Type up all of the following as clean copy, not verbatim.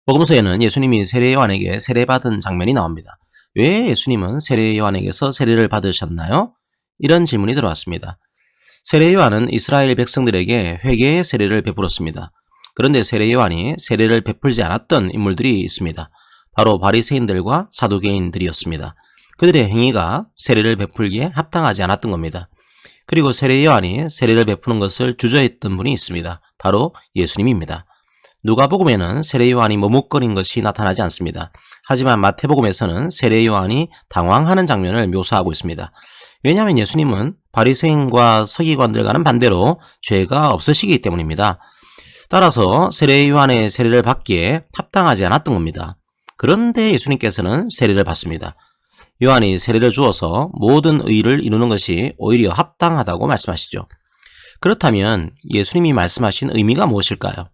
복음서에는 예수님이 세례 요한에게 세례받은 장면이 나옵니다. 왜 예수님은 세례 요한에게서 세례를 받으셨나요? 이런 질문이 들어왔습니다. 세례 요한은 이스라엘 백성들에게 회개의 세례를 베풀었습니다. 그런데 세례 요한이 세례를 베풀지 않았던 인물들이 있습니다. 바로 바리새인들과 사두개인들이었습니다. 그들의 행위가 세례를 베풀기에 합당하지 않았던 겁니다. 그리고 세례 요한이 세례를 베푸는 것을 주저했던 분이 있습니다. 바로 예수님입니다. 누가복음에는 세례 요한이 머뭇거린 것이 나타나지 않습니다. 하지만 마태복음에서는 세례 요한이 당황하는 장면을 묘사하고 있습니다. 왜냐하면 예수님은 바리새인과 서기관들과는 반대로 죄가 없으시기 때문입니다. 따라서 세례 요한의 세례를 받기에 합당하지 않았던 겁니다. 그런데 예수님께서는 세례를 받습니다. 요한이 세례를 주어서 모든 의를 이루는 것이 오히려 합당하다고 말씀하시죠. 그렇다면 예수님이 말씀하신 의미가 무엇일까요?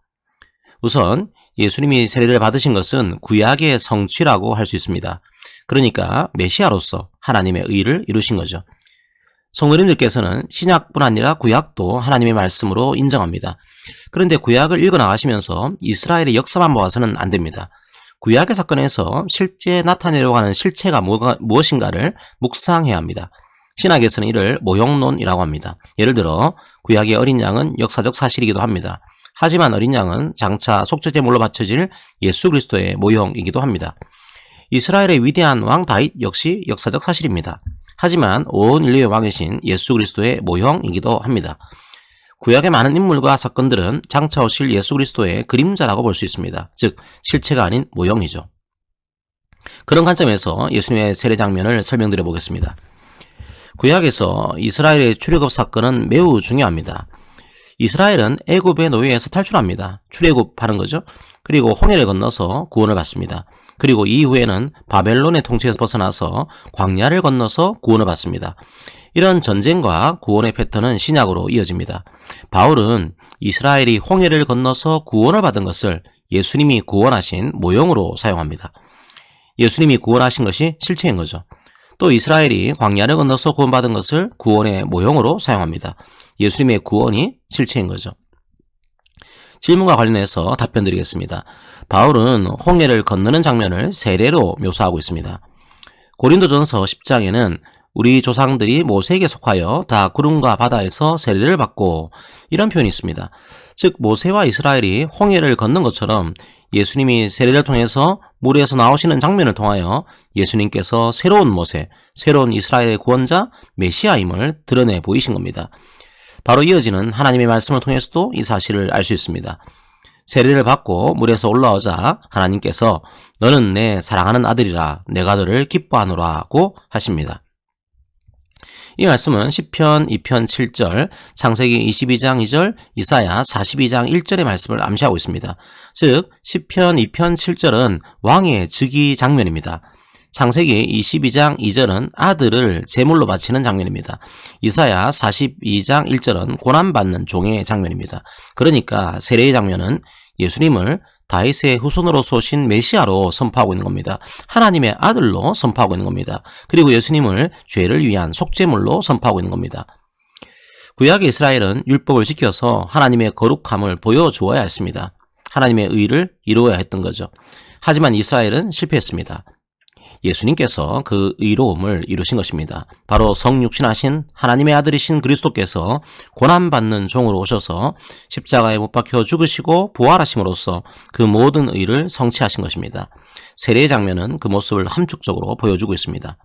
우선 예수님이 세례를 받으신 것은 구약의 성취라고 할 수 있습니다. 그러니까 메시아로서 하나님의 의를 이루신 거죠. 성도님들께서는 신약뿐 아니라 구약도 하나님의 말씀으로 인정합니다. 그런데 구약을 읽어나가시면서 이스라엘의 역사만 보아서는 안 됩니다. 구약의 사건에서 실제 나타내려고 하는 실체가 무엇인가를 묵상해야 합니다. 신학에서는 이를 모형론이라고 합니다. 예를 들어 구약의 어린 양은 역사적 사실이기도 합니다. 하지만 어린 양은 장차 속죄제물로 바쳐질 예수 그리스도의 모형이기도 합니다. 이스라엘의 위대한 왕 다윗 역시 역사적 사실입니다. 하지만 온 인류의 왕이신 예수 그리스도의 모형이기도 합니다. 구약의 많은 인물과 사건들은 장차 오실 예수 그리스도의 그림자라고 볼 수 있습니다. 즉 실체가 아닌 모형이죠. 그런 관점에서 예수님의 세례 장면을 설명드려 보겠습니다. 구약에서 이스라엘의 출애굽 사건은 매우 중요합니다. 이스라엘은 애굽의 노예에서 탈출합니다. 출애굽하는 거죠. 그리고 홍해를 건너서 구원을 받습니다. 그리고 이후에는 바벨론의 통치에서 벗어나서 광야를 건너서 구원을 받습니다. 이런 전쟁과 구원의 패턴은 신약으로 이어집니다. 바울은 이스라엘이 홍해를 건너서 구원을 받은 것을 예수님이 구원하신 모형으로 사용합니다. 예수님이 구원하신 것이 실체인 거죠. 또 이스라엘이 광야를 건너서 구원받은 것을 구원의 모형으로 사용합니다. 예수님의 구원이 실체인 거죠. 질문과 관련해서 답변 드리겠습니다. 바울은 홍해를 건너는 장면을 세례로 묘사하고 있습니다. 고린도전서 10장에는 우리 조상들이 모세에게 속하여 다 구름과 바다에서 세례를 받고 이런 표현이 있습니다. 즉 모세와 이스라엘이 홍해를 건넌 것처럼 예수님이 세례를 통해서 물에서 나오시는 장면을 통하여 예수님께서 새로운 모세, 새로운 이스라엘의 구원자 메시아임을 드러내 보이신 겁니다. 바로 이어지는 하나님의 말씀을 통해서도 이 사실을 알 수 있습니다. 세례를 받고 물에서 올라오자 하나님께서 너는 내 사랑하는 아들이라 내가 너를 기뻐하노라고 하십니다. 이 말씀은 시편 2편 7절, 창세기 22장 2절, 이사야 42장 1절의 말씀을 암시하고 있습니다. 즉 시편 2편 7절은 왕의 즉위 장면입니다. 창세기 22장 2절은 아들을 제물로 바치는 장면입니다. 이사야 42장 1절은 고난받는 종의 장면입니다. 그러니까 세례의 장면은 예수님을 다윗의 후손으로서 오신 메시아로 선포하고 있는 겁니다. 하나님의 아들로 선포하고 있는 겁니다. 그리고 예수님을 죄를 위한 속죄물로 선포하고 있는 겁니다. 구약의 이스라엘은 율법을 지켜서 하나님의 거룩함을 보여주어야 했습니다. 하나님의 의를 이루어야 했던 거죠. 하지만 이스라엘은 실패했습니다. 예수님께서 그 의로움을 이루신 것입니다. 바로 성육신하신 하나님의 아들이신 그리스도께서 고난받는 종으로 오셔서 십자가에 못 박혀 죽으시고 부활하심으로써 그 모든 의를 성취하신 것입니다. 세례의 장면은 그 모습을 함축적으로 보여주고 있습니다.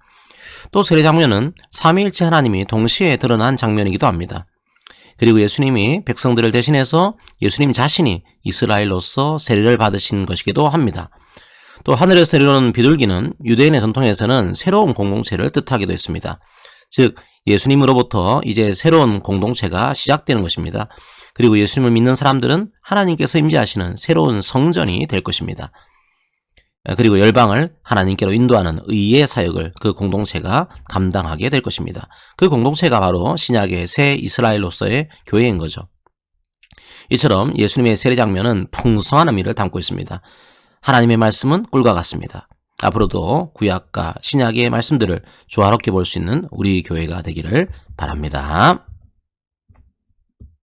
또 세례 장면은 삼위일체 하나님이 동시에 드러난 장면이기도 합니다. 그리고 예수님이 백성들을 대신해서 예수님 자신이 이스라엘로서 세례를 받으신 것이기도 합니다. 또 하늘에서 내려오는 비둘기는 유대인의 전통에서는 새로운 공동체를 뜻하기도 했습니다. 즉 예수님으로부터 이제 새로운 공동체가 시작되는 것입니다. 그리고 예수님을 믿는 사람들은 하나님께서 임재하시는 새로운 성전이 될 것입니다. 그리고 열방을 하나님께로 인도하는 의의 사역을 그 공동체가 감당하게 될 것입니다. 그 공동체가 바로 신약의 새 이스라엘로서의 교회인 거죠. 이처럼 예수님의 세례 장면은 풍성한 의미를 담고 있습니다. 하나님의 말씀은 꿀과 같습니다. 앞으로도 구약과 신약의 말씀들을 조화롭게 볼 수 있는 우리 교회가 되기를 바랍니다.